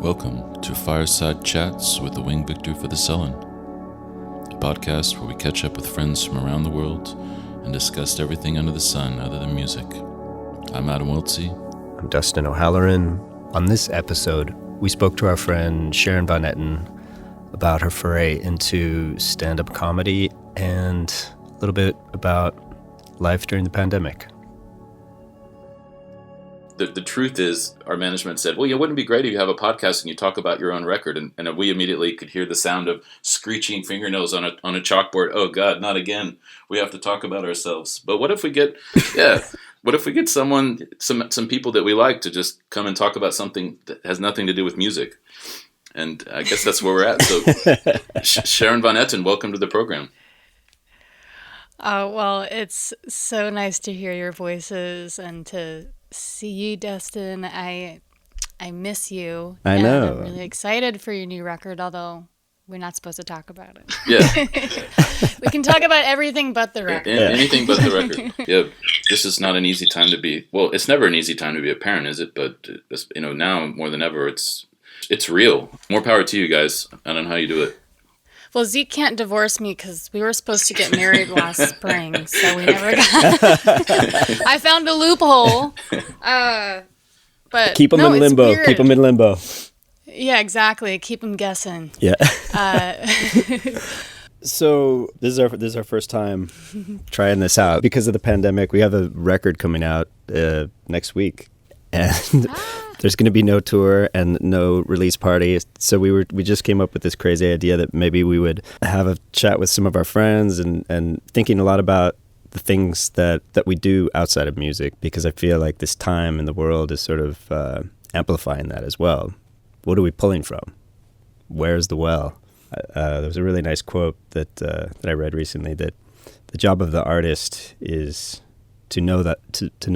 Welcome to Fireside Chats with the Wing Victor for the Sullen, a podcast where we catch up with friends from around the world and discuss everything under the sun other than music. I'm Adam Wiltsey. I'm Dustin O'Halloran. On this episode, we spoke to our friend Sharon Van Etten about her foray into stand-up comedy and a little bit about life during the pandemic. The truth is, our management said, well, it wouldn't be great if you have a podcast and you talk about your own record. And we immediately could hear the sound of screeching fingernails on a chalkboard. Oh, God, not again. We have to talk about ourselves. But what if we get, what if we get some people that we like to just come and talk about something that has nothing to do with music? And I guess that's where we're at. So Sharon Van Etten, welcome to the program. Well, it's so nice to hear your voices and to see you, Dustin. I miss you. I know. I'm really excited for your new record, although we're not supposed to talk about it. Yeah. We can talk about everything but the record. Anything but the record. Yeah. This is not an easy time to be, well, it's never an easy time to be a parent, is it? But, now more than ever, it's real. More power to you guys. I don't know how you do it. Well, Zeke can't divorce me because we were supposed to get married last spring, so we never got. I found a loophole, but keep them in limbo. Keep them in limbo. Yeah, exactly. Keep them guessing. Yeah. So this is our first time trying this out because of the pandemic. We have a record coming out next week, and there's going to be no tour and no release party. So we just came up with this crazy idea that maybe we would have a chat with some of our friends and thinking a lot about the things that we do outside of music, because I feel like this time in the world is sort of amplifying that as well. What are we pulling from? Where's the well? There was a really nice quote that I read recently, that the job of the artist is to know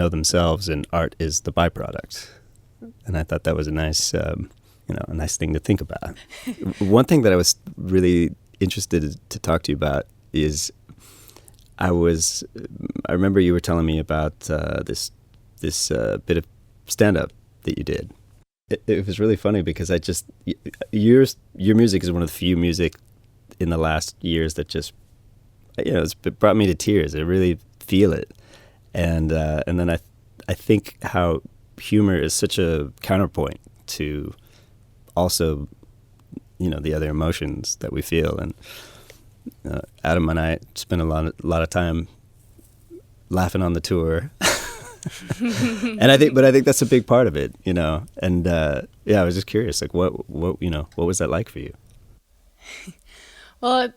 themselves, and art is the byproduct. And I thought that was a nice, a nice thing to think about. One thing that I was really interested to talk to you about is, I remember you were telling me about this bit of stand-up that you did. It was really funny because your music is one of the few music in the last years that just, it brought me to tears. I really feel it. And then I think how humor is such a counterpoint to also, the other emotions that we feel. And Adam and I spent a lot of time laughing on the tour. And I think that's a big part of it, And I was just curious, like what was that like for you? Well,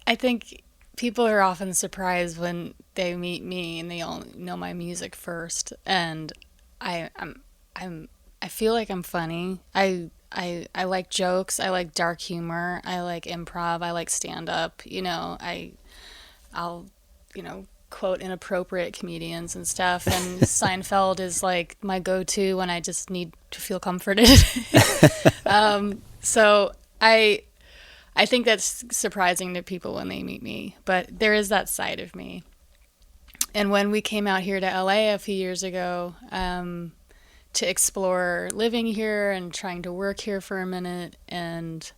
I think people are often surprised when they meet me and they all know my music first, and I feel like I'm funny. I like jokes. I like dark humor. I like improv. I like stand up. I'll quote inappropriate comedians and stuff. And Seinfeld is like my go-to when I just need to feel comforted. So I think that's surprising to people when they meet me, but there is that side of me. And when we came out here to LA a few years ago, to explore living here and trying to work here for a minute, and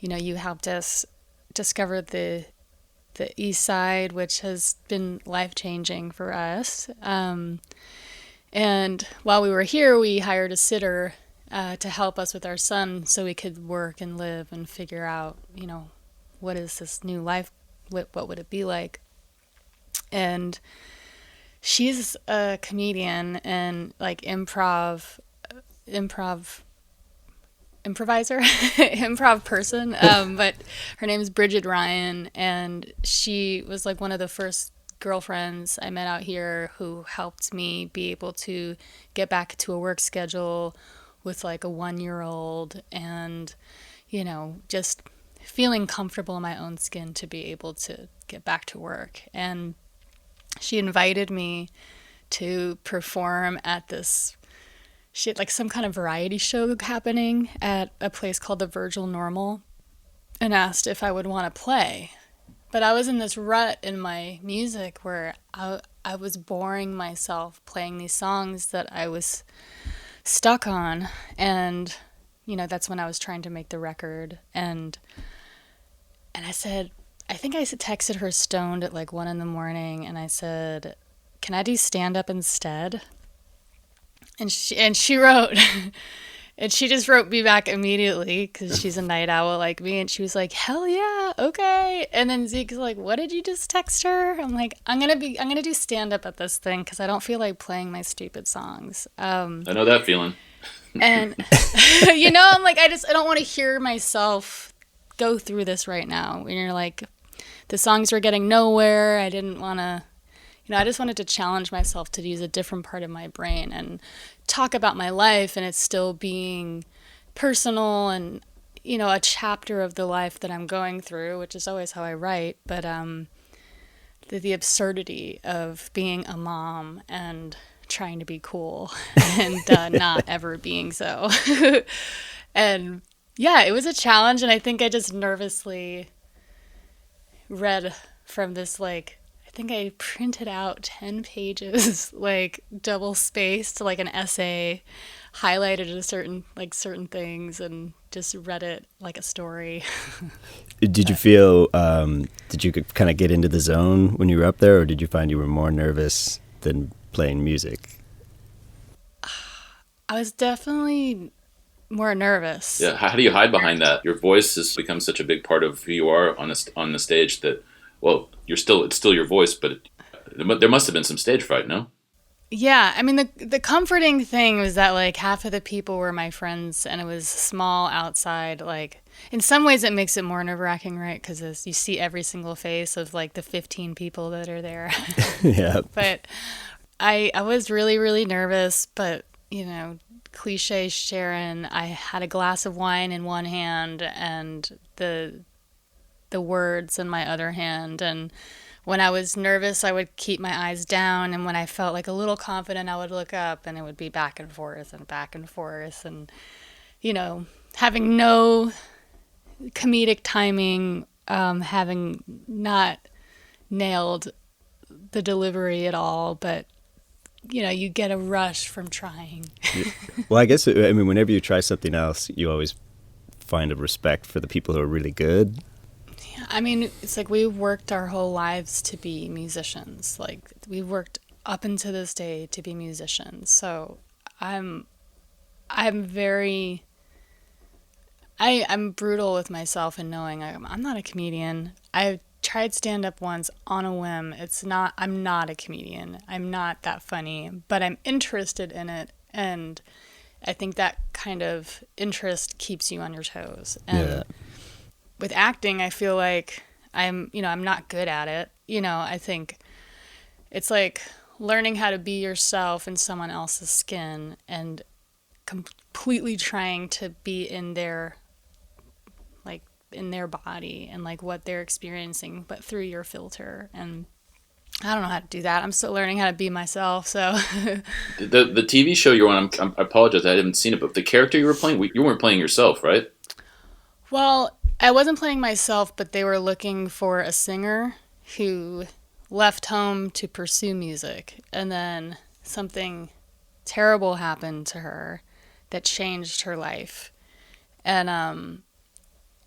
you helped us discover the East Side, which has been life-changing for us. And while we were here, we hired a sitter to help us with our son, so we could work and live and figure out, what is this new life? What would it be like? And she's a comedian and like improviser, improv person. But her name is Bridget Ryan, and she was like one of the first girlfriends I met out here who helped me be able to get back to a work schedule with like a 1-year-old, and just feeling comfortable in my own skin to be able to get back to work. And she invited me to perform at this like some kind of variety show happening at a place called the Virgil Normal, and asked if I would want to play. But I was in this rut in my music where I was boring myself playing these songs that I was stuck on, and that's when I was trying to make the record. And I said, I think I texted her stoned at like 1 a.m. and I said, can I do stand up instead? And she wrote, and she just wrote me back immediately because she's a night owl like me. And she was like, hell yeah, okay. And then Zeke's like, what did you just text her? I'm like, I'm going to do stand up at this thing because I don't feel like playing my stupid songs. I know that feeling. And, I'm like, I don't want to hear myself go through this right now. When you're like, the songs were getting nowhere. I didn't want to, I just wanted to challenge myself to use a different part of my brain and talk about my life, and it's still being personal and, a chapter of the life that I'm going through, which is always how I write. But the absurdity of being a mom and trying to be cool and not ever being so. And yeah, it was a challenge, and I think I just nervously read from this, like, I think I printed out 10 pages, like, double spaced, like an essay, highlighted certain things, and just read it like a story. Did you feel, did you kind of get into the zone when you were up there, or did you find you were more nervous than playing music? I was definitely more nervous. Yeah, how do you hide behind that? Your voice has become such a big part of who you are on the stage that, well, it's still your voice, but there must have been some stage fright, no? Yeah, I mean, the comforting thing was that, like, half of the people were my friends, and it was small outside. Like, in some ways it makes it more nerve-wracking, right? Because you see every single face of, like, the 15 people that are there. Yeah. But I was really, really nervous, but, cliche Sharon, I had a glass of wine in one hand and the words in my other hand, and when I was nervous I would keep my eyes down, and when I felt like a little confident I would look up, and it would be back and forth and back and forth, and having no comedic timing, having not nailed the delivery at all, but you get a rush from trying. Well, I guess, whenever you try something else, you always find a respect for the people who are really good. Yeah, I mean, it's like we've worked our whole lives to be musicians. Like, we've worked up until this day to be musicians. So I'm brutal with myself in knowing I'm not a comedian. I tried stand-up once on a whim. I'm not a comedian. I'm not that funny, but I'm interested in it, and I think that kind of interest keeps you on your toes. And with acting, I feel like I'm not good at it. I think it's like learning how to be yourself in someone else's skin and completely trying to be in their body and like what they're experiencing, but through your filter. And I don't know how to do that. I'm still learning how to be myself. So the TV show you're on, I apologize, I haven't seen it, but the character you were playing, you weren't playing yourself, right? Well, I wasn't playing myself, but they were looking for a singer who left home to pursue music, and then something terrible happened to her that changed her life. And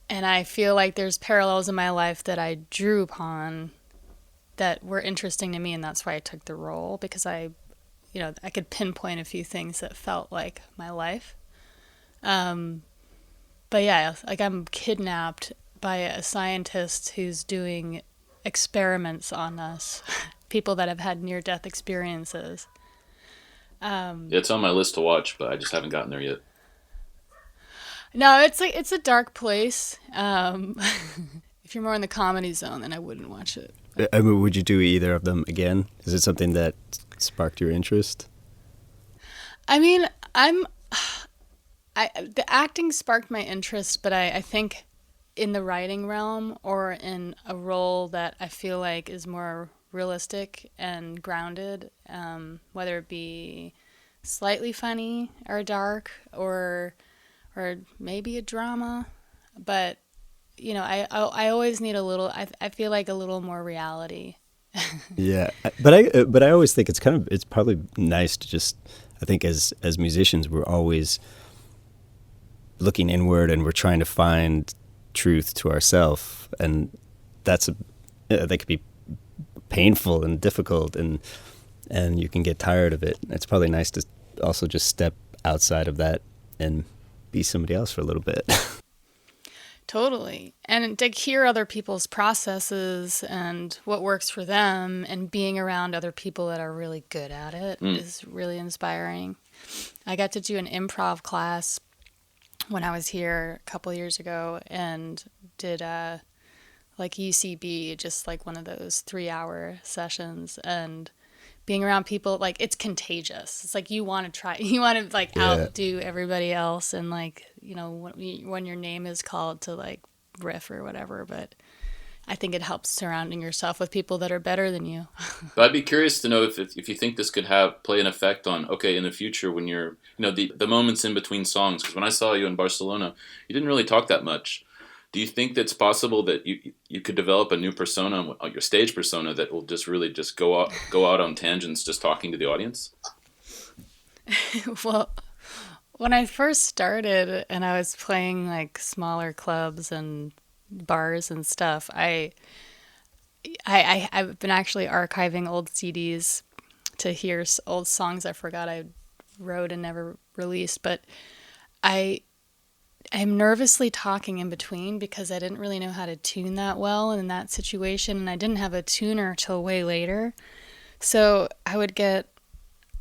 I feel like there's parallels in my life that I drew upon that were interesting to me, and that's why I took the role, because I could pinpoint a few things that felt like my life. But yeah, like, I'm kidnapped by a scientist who's doing experiments on us, people that have had near-death experiences. It's on my list to watch, but I just haven't gotten there yet. No, it's a dark place. If you're more in the comedy zone, then I wouldn't watch it. Would you do either of them again? Is it something that sparked your interest? I mean, the acting sparked my interest, but I think in the writing realm, or in a role that I feel like is more realistic and grounded, whether it be slightly funny or dark or maybe a drama, but I always need a little. I feel like a little more reality. Yeah, but I always think it's probably nice to just, I think as musicians we're always looking inward and we're trying to find truth to ourselves, and that could be painful and difficult, and you can get tired of it. It's probably nice to also just step outside of that and be somebody else for a little bit. Totally. And to hear other people's processes and what works for them, and being around other people that are really good at it is really inspiring. I got to do an improv class when I was here a couple years ago, and did like UCB, just like one of those 3-hour sessions, and being around people, like, it's contagious. It's like you want to like outdo everybody else, and like, you know, when your name is called to like riff or whatever. But I think it helps surrounding yourself with people that are better than you. But I'd be curious to know if you think this could play an effect on, okay, in the future when you're, you know, the moments in between songs. Because when I saw you in Barcelona, you didn't really talk that much. Do you think that's possible that you could develop a new persona, your stage persona, that will just really just go out on tangents, just talking to the audience? Well, when I first started and I was playing like smaller clubs and bars and stuff, I've been actually archiving old CDs to hear old songs I forgot I wrote and never released. But I'm nervously talking in between because I didn't really know how to tune that well in that situation, and I didn't have a tuner till way later. So I would get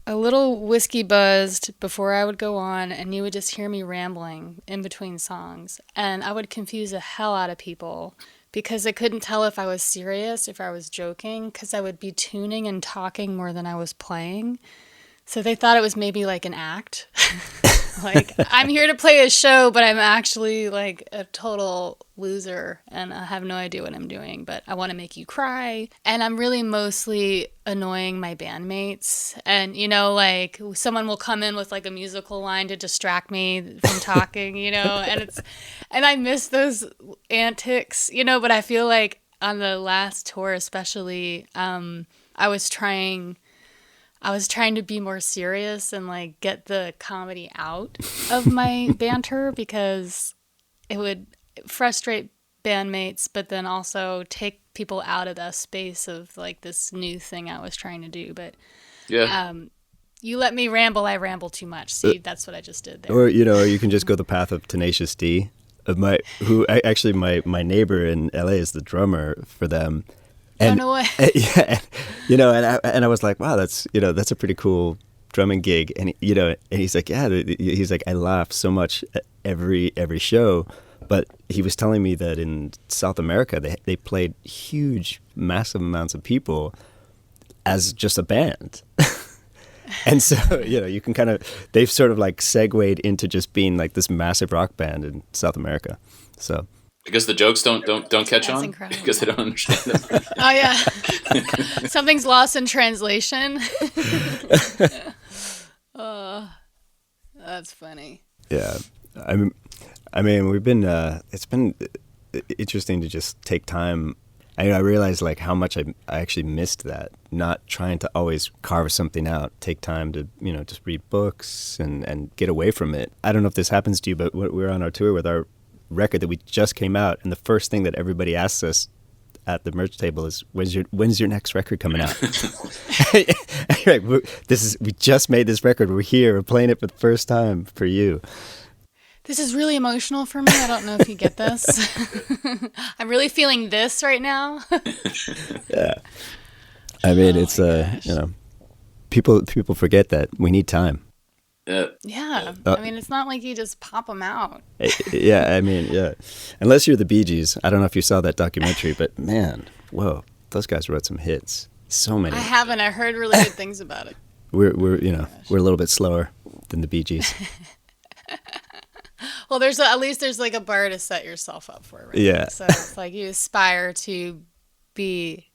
a little whiskey buzzed before I would go on, and you would just hear me rambling in between songs. And I would confuse the hell out of people because I couldn't tell if I was serious, if I was joking, because I would be tuning and talking more than I was playing. So they thought it was maybe like an act. Like, I'm here to play a show, but I'm actually like a total loser and I have no idea what I'm doing, but I want to make you cry. And I'm really mostly annoying my bandmates. And, you know, like someone will come in with like a musical line to distract me from talking, you know, and I miss those antics, you know, but I feel like on the last tour, especially, I was trying to be more serious and like get the comedy out of my banter because it would frustrate bandmates, but then also take people out of the space of like this new thing I was trying to do. But you let me ramble, I ramble too much. See, that's what I just did there. Or, you know, you can just go the path of Tenacious D, my neighbor in LA is the drummer for them. And, no way. Yeah, you know, and I was like, wow, that's a pretty cool drumming gig, and you know, and he's like, yeah, he's like, I laugh so much at every show, but he was telling me that in South America they played huge, massive amounts of people as just a band, and so you know, you can they've sort of like segued into just being like this massive rock band in South America, so. Because the jokes don't catch That's on? Incredible. Because they don't understand them. Oh, yeah. Something's lost in translation. Oh, that's funny. Yeah. I mean, we've been, it's been interesting to just take time. I realized like how much I actually missed that, not trying to always carve something out, take time to, you know, just read books and get away from it. I don't know if this happens to you, but we're on our tour with our record that we just came out, and the first thing that everybody asks us at the merch table is, when's your next record coming out? Right, we just made this record, we're here, we're playing it for the first time for you. This is really emotional for me. I don't know if you get this. I'm really feeling this right now. Yeah, I mean, it's you know, people forget that we need time. Yeah, I mean, it's not like you just pop them out. Yeah, I mean, yeah. Unless you're the Bee Gees. I don't know if you saw that documentary, but man, whoa, those guys wrote some hits. So many. I haven't. I heard really good things about it. We're we're a little bit slower than the Bee Gees. Well, at least there's like a bar to set yourself up for, right? Yeah. So it's like you aspire to be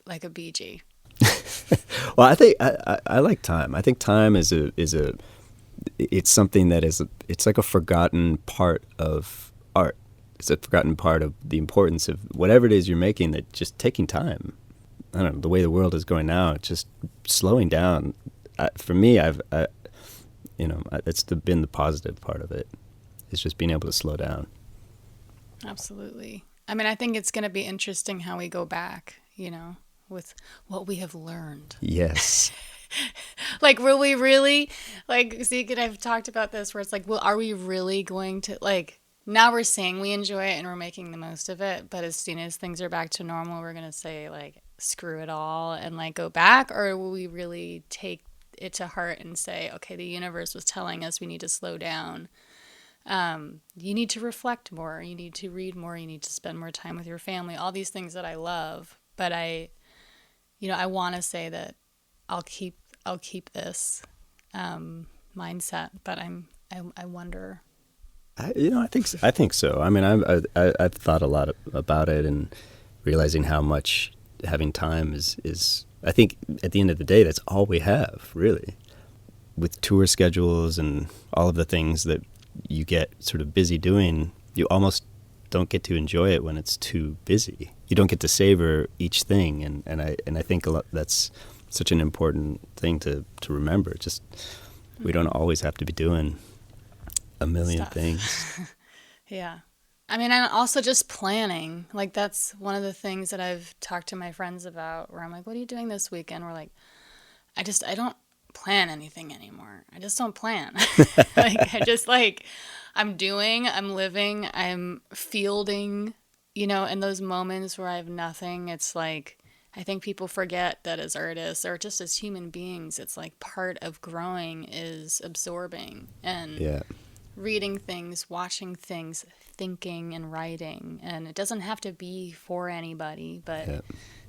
like a Bee Gee. Well, I think I like time. I think time is it's something that it's like a forgotten part of art. It's a forgotten part of the importance of whatever it is you're making, that just taking time. I don't know, the way the world is going now, it's just slowing down. For me, it's been the positive part of it, is just being able to slow down. Absolutely. I mean, I think it's going to be interesting how we go back, with what we have learned. Yes. Like, will we really, like, Zeke and I've talked about this where it's like, well, are we really going to, like, now we're saying we enjoy it and we're making the most of it, but as soon as things are back to normal, we're going to say, like, screw it all and, like, go back? Or will we really take it to heart and say, okay, the universe was telling us we need to slow down. You need to reflect more. You need to read more. You need to spend more time with your family. All these things that I love, but I want to say that I'll keep this mindset. But I wonder. I think so. I mean, I've thought a lot about it and realizing how much having time is. I think at the end of the day, that's all we have, really. With tour schedules and all of the things that you get sort of busy doing, you almost don't get to enjoy it when it's too busy. You don't get to savor each thing, and I think that's such an important thing to remember. Just we don't always have to be doing a million things. Yeah. I mean, I'm also just planning. Like, that's one of the things that I've talked to my friends about, where I'm like, what are you doing this weekend? We're like, I don't plan anything anymore. I just don't plan. I'm living, I'm fielding, in those moments where I have nothing. It's like, I think people forget that as artists or just as human beings, it's like part of growing is absorbing and reading things, watching things, thinking and writing. And it doesn't have to be for anybody, but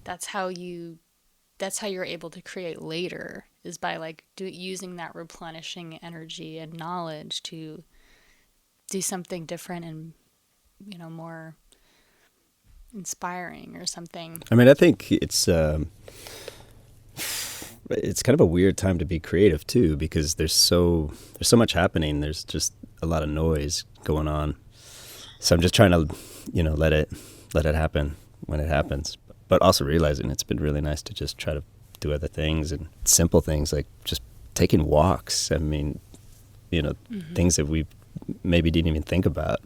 that's how you're able to create later, is by like using that replenishing energy and knowledge to do something different and more inspiring or something. I mean, I think it's kind of a weird time to be creative too, because there's so much happening. There's just a lot of noise going on. So I'm just trying to, let it happen when it happens. But also realizing it's been really nice to just try to do other things and simple things like just taking walks. I mean, things that we maybe didn't even think about.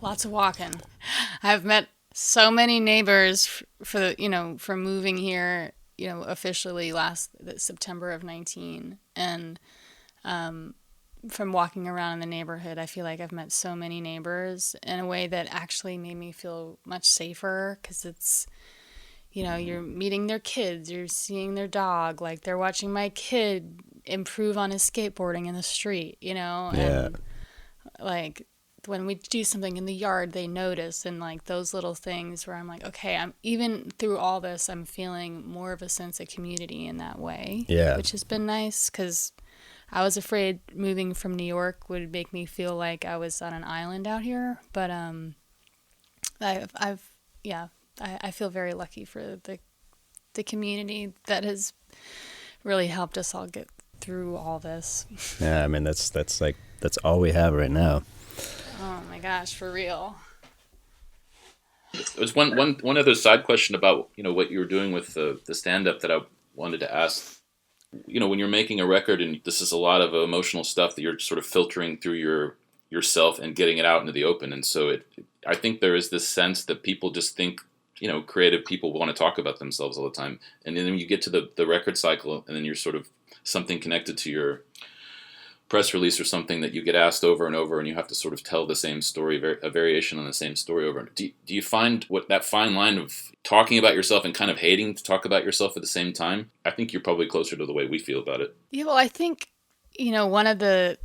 Lots of walking. I've met so many neighbors for moving here, officially last September of 19. And from walking around in the neighborhood, I feel like I've met so many neighbors in a way that actually made me feel much safer, because it's, you're meeting their kids, you're seeing their dog, like they're watching my kid improve on his skateboarding in the street, and like when we do something in the yard, they notice, and like those little things where I'm like, okay, I'm even through all this, I'm feeling more of a sense of community in that way, which has been nice, because I was afraid moving from New York would make me feel like I was on an island out here, but I feel very lucky for the community that has really helped us all get through all this. Yeah, I mean that's all we have right now. Oh my gosh, for real. There's one other side question about what you were doing with the stand up that I wanted to ask. When you're making a record, and this is a lot of emotional stuff that you're sort of filtering through yourself and getting it out into the open, and so I think there is this sense that people just think creative people want to talk about themselves all the time, and then you get to the record cycle, and then you're sort of something connected to your press release or something that you get asked over and over, and you have to sort of tell the same story, a variation on the same story over. Do you find what that fine line of talking about yourself and kind of hating to talk about yourself at the same time? I think you're probably closer to the way we feel about it. Yeah, well, I think, one of the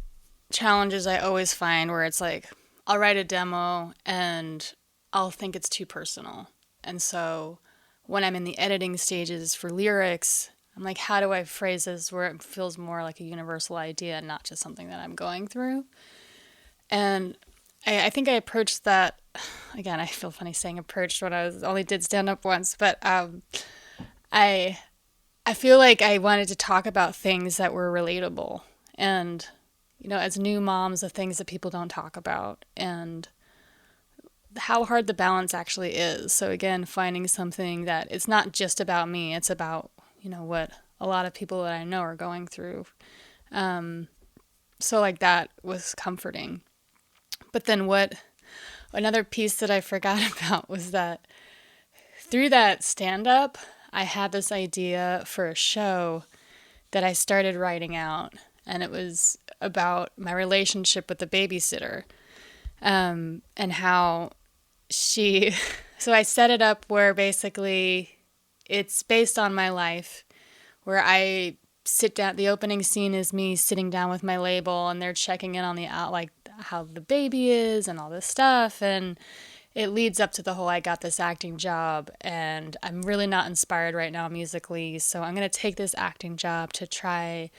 challenges I always find where it's like, I'll write a demo and I'll think it's too personal. And so when I'm in the editing stages for lyrics, I'm like, how do I phrase this where it feels more like a universal idea and not just something that I'm going through? And I think I approached that, again, I feel funny saying approached when I only did stand up once, but I feel like I wanted to talk about things that were relatable and, as new moms, the things that people don't talk about and how hard the balance actually is. So again, finding something that it's not just about me, it's about what a lot of people that I know are going through. So like that was comforting. But then another piece that I forgot about was that through that stand-up, I had this idea for a show that I started writing out, and it was about my relationship with the babysitter, and how so I set it up where basically it's based on my life, where I sit down. The opening scene is me sitting down with my label, and they're checking in on like how the baby is and all this stuff, and it leads up to the whole I got this acting job, and I'm really not inspired right now musically, so I'm going to take this acting job to try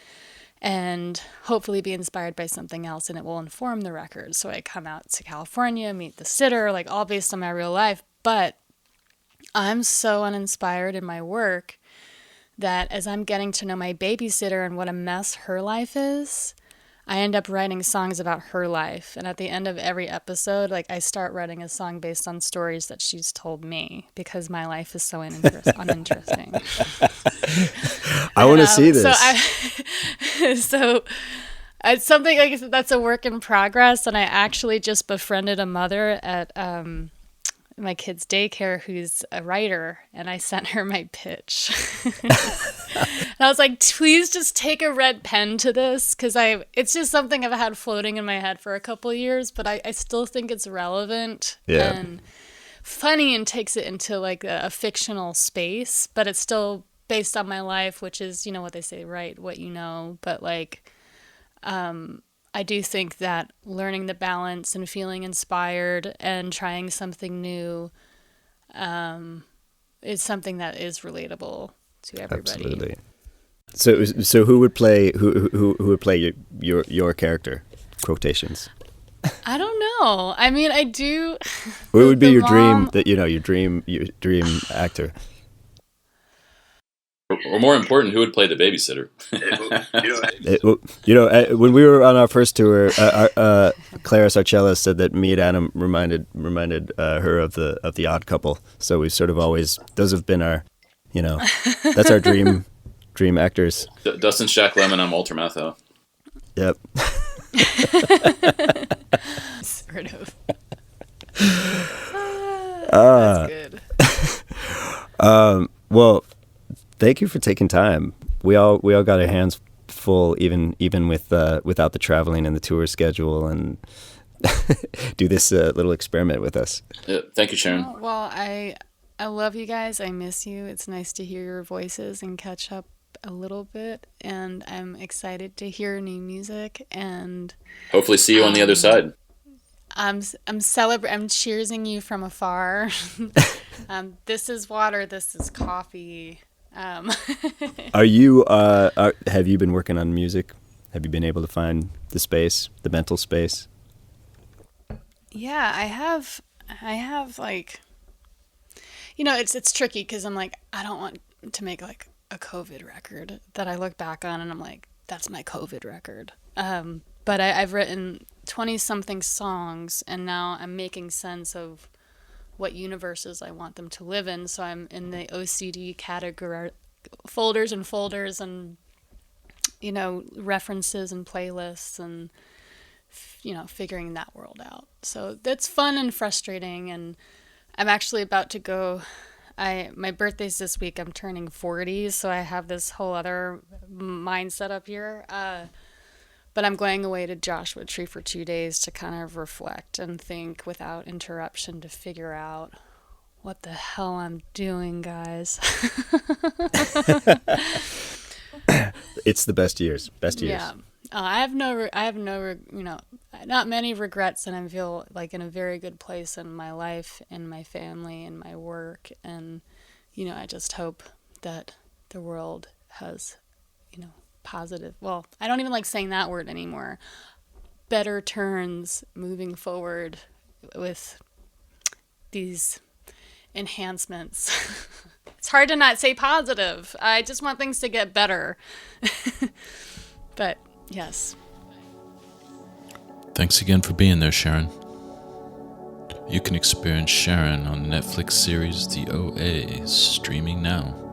and hopefully be inspired by something else, and it will inform the record. So I come out to California, meet the sitter, like all based on my real life, but I'm so uninspired in my work that as I'm getting to know my babysitter and what a mess her life is, I end up writing songs about her life. And at the end of every episode, like I start writing a song based on stories that she's told me because my life is so uninteresting. I want to see this. So it's something like that's a work in progress. And I actually just befriended a mother at my kid's daycare who's a writer, and I sent her my pitch. And I was like, please just take a red pen to this, because it's just something I've had floating in my head for a couple of years, but I still think it's relevant and funny, and takes it into like a fictional space, but it's still based on my life, which is, you know what they say, right, what you know. But like I do think that learning the balance and feeling inspired and trying something new is something that is relatable to everybody. Absolutely. So who would play your character? Quotations. I don't know. I mean, I do. What would be your dream? Your dream actor. Or more important, who would play the babysitter? When we were on our first tour, Claire Sarcella said that me and Adam reminded her of the Odd Couple. So we've sort of always, those have been our, that's our dream actors. Dustin Shack Lemon, I'm Walter Matthau. Yep. Sort of. That's good. Well, thank you for taking time. We all got our hands full, even without the traveling and the tour schedule, and do this little experiment with us. Thank you, Sharon. Well, I love you guys. I miss you. It's nice to hear your voices and catch up a little bit, and I'm excited to hear new music and hopefully see you on the other side. I'm cheersing you from afar. This is water. This is coffee. Are you? Have you been working on music? Have you been able to find the mental space? Yeah, I have like, it's tricky because I'm like, I don't want to make like a COVID record that I look back on and I'm like, that's my COVID record. But I've written 20-something songs, and now I'm making sense of what universes I want them to live in. So I'm in the OCD category, folders and references and playlists, and figuring that world out. So that's fun and frustrating, and I'm actually about to go. My birthday's this week. I'm turning 40, so I have this whole other mindset up here. But I'm going away to Joshua Tree for 2 days to kind of reflect and think without interruption, to figure out what the hell I'm doing, guys. It's the best years. Yeah. I have not many regrets, and I feel like in a very good place in my life, in my family, in my work, and I just hope that the world has positive, well, I don't even like saying that word anymore, better turns moving forward with these enhancements. It's hard to not say positive. I just want things to get better. But yes. Thanks again for being there, Sharon. You can experience Sharon on the Netflix series The OA, streaming now.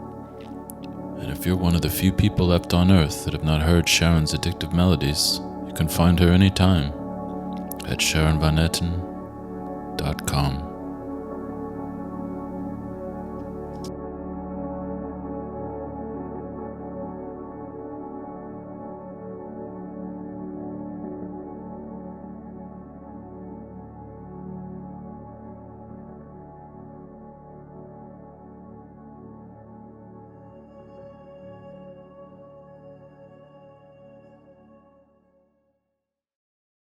And if you're one of the few people left on Earth that have not heard Sharon's addictive melodies, you can find her anytime at SharonVanEtten.com.